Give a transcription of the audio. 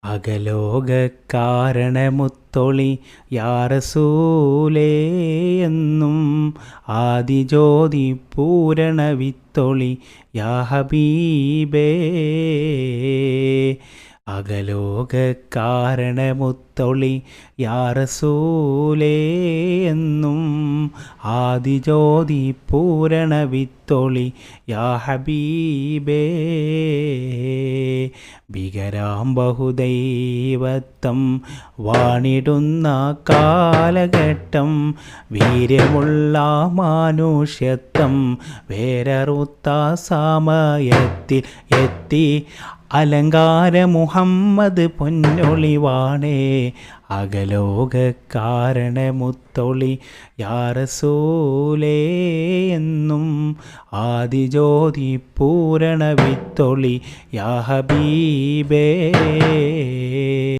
അകലോക കാരണമുത്തൊളി യാ റസൂലേ എന്നും ആദിജ്യോതി പൂരണ വിത്തൊളി യാ ഹബീബേ. അകലോക കാരണമുത്തൊളി യാ റസൂലേ എന്നും ആദിജ്യോതി പൂരണ വിത്തൊളി യാ ഹബീബേ. ഭീകരാം ബഹുദൈവത്വം വാണിടുന്ന കാലഘട്ടം, വീര്യമുള്ള മാനുഷ്യത്വം വേരറുത്ത സമയത്തിൽ എത്തി അലങ്കാര മുഹമ്മദ് പൊന്നൊളിവാണേ. അകലോക കാരണമുത്തൊളി യാ റസൂലേ എന്നും ആദിജ്യോതി പൂരണ വിത്തൊളി യാ ഹബീബേ.